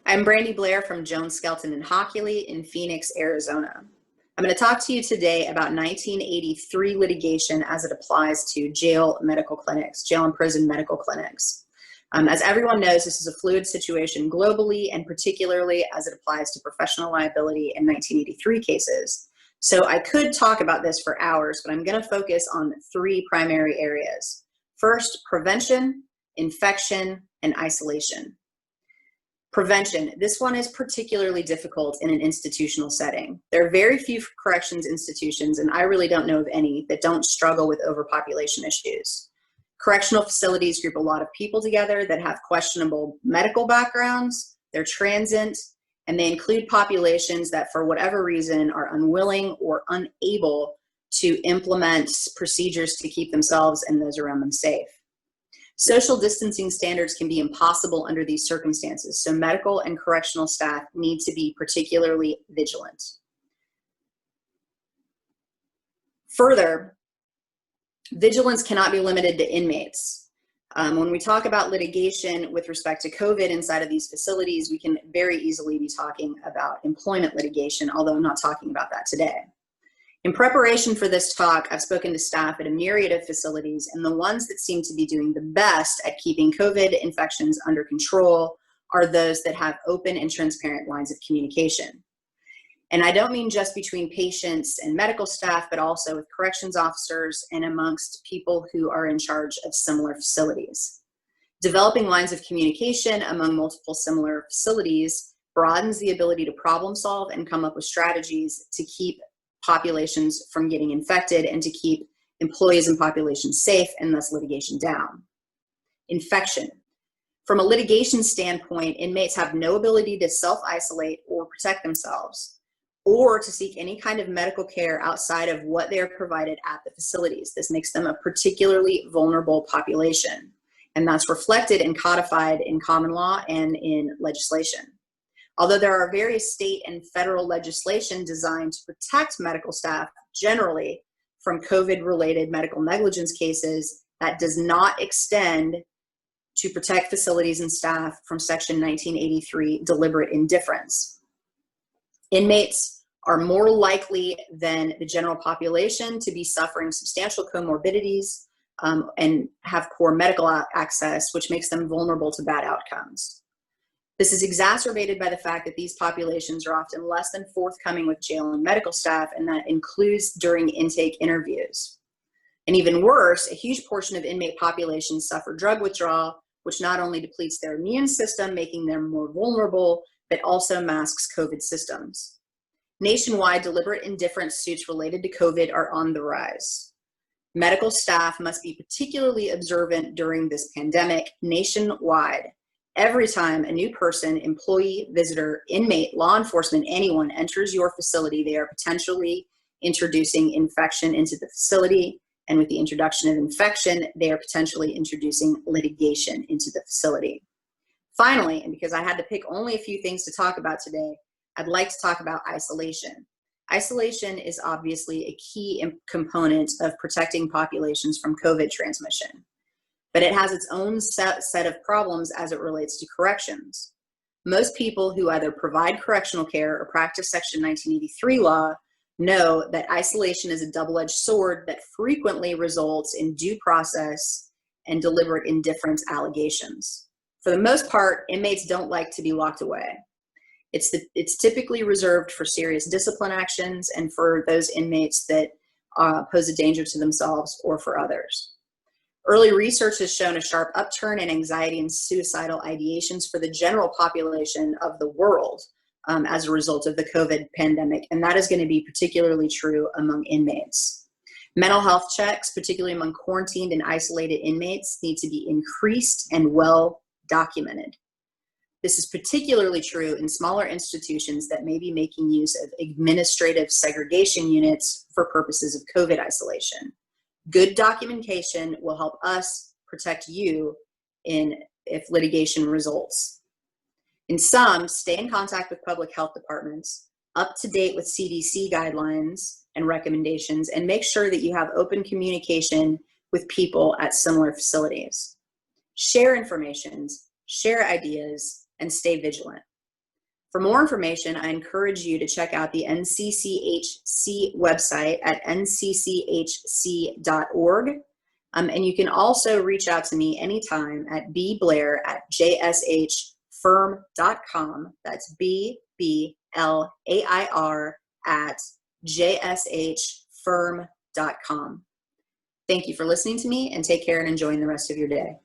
I'm Brandi Blair from Jones Skelton and Hockley in Phoenix, Arizona. I'm going to talk to you today about 1983 litigation as it applies to jail and prison medical clinics. As everyone knows, this is a fluid situation globally, and particularly as it applies to professional liability in 1983 cases. So I could talk about this for hours, but I'm going to focus on three primary areas. First, prevention, infection, and isolation. Prevention. This one is particularly difficult in an institutional setting. There are very few corrections institutions, and I really don't know of any, that don't struggle with overpopulation issues. Correctional facilities group a lot of people together that have questionable medical backgrounds, they're transient, and they include populations that for whatever reason are unwilling or unable to implement procedures to keep themselves and those around them safe. Social distancing standards can be impossible under these circumstances, so medical and correctional staff need to be particularly vigilant. Further, vigilance cannot be limited to inmates. When we talk about litigation with respect to COVID inside of these facilities, we can very easily be talking about employment litigation, although I'm not talking about that today. In preparation for this talk, I've spoken to staff at a myriad of facilities, and the ones that seem to be doing the best at keeping COVID infections under control are those that have open and transparent lines of communication. And I don't mean just between patients and medical staff, but also with corrections officers and amongst people who are in charge of similar facilities. Developing lines of communication among multiple similar facilities broadens the ability to problem solve and come up with strategies to keep populations from getting infected and to keep employees and populations safe and thus litigation down. Infection. From a litigation standpoint, inmates have no ability to self-isolate or protect themselves or to seek any kind of medical care outside of what they are provided at the facilities. This makes them a particularly vulnerable population, and that's reflected and codified in common law and in legislation. Although there are various state and federal legislation designed to protect medical staff generally from COVID-related medical negligence cases, that does not extend to protect facilities and staff from Section 1983 deliberate indifference. Inmates are more likely than the general population to be suffering substantial comorbidities and have poor medical access, which makes them vulnerable to bad outcomes. This is exacerbated by the fact that these populations are often less than forthcoming with jail and medical staff, and that includes during intake interviews. And even worse, a huge portion of inmate populations suffer drug withdrawal, which not only depletes their immune system, making them more vulnerable, but also masks COVID systems. Nationwide, deliberate indifference suits related to COVID are on the rise. Medical staff must be particularly observant during this pandemic nationwide. Every time a new person, employee, visitor, inmate, law enforcement, anyone enters your facility, they are potentially introducing infection into the facility. And with the introduction of infection, they are potentially introducing litigation into the facility. Finally, and because I had to pick only a few things to talk about today, I'd like to talk about isolation. Isolation is obviously a key component of protecting populations from COVID transmission, but it has its own set of problems as it relates to corrections. Most people who either provide correctional care or practice Section 1983 law know that isolation is a double-edged sword that frequently results in due process and deliberate indifference allegations. For the most part, inmates don't like to be locked away. It's typically reserved for serious discipline actions and for those inmates that pose a danger to themselves or for others. Early research has shown a sharp upturn in anxiety and suicidal ideations for the general population of the world as a result of the COVID pandemic, and that is going to be particularly true among inmates. Mental health checks, particularly among quarantined and isolated inmates, need to be increased and well documented. This is particularly true in smaller institutions that may be making use of administrative segregation units for purposes of COVID isolation. Good documentation will help us protect you if litigation results. In sum, stay in contact with public health departments, up to date with CDC guidelines and recommendations, and make sure that you have open communication with people at similar facilities. Share information, share ideas, and stay vigilant. For more information, I encourage you to check out the NCCHC website at ncchc.org. And you can also reach out to me anytime at bblair@jshfirm.com. That's BBLAIR@jshfirm.com. Thank you for listening to me, and take care and enjoy the rest of your day.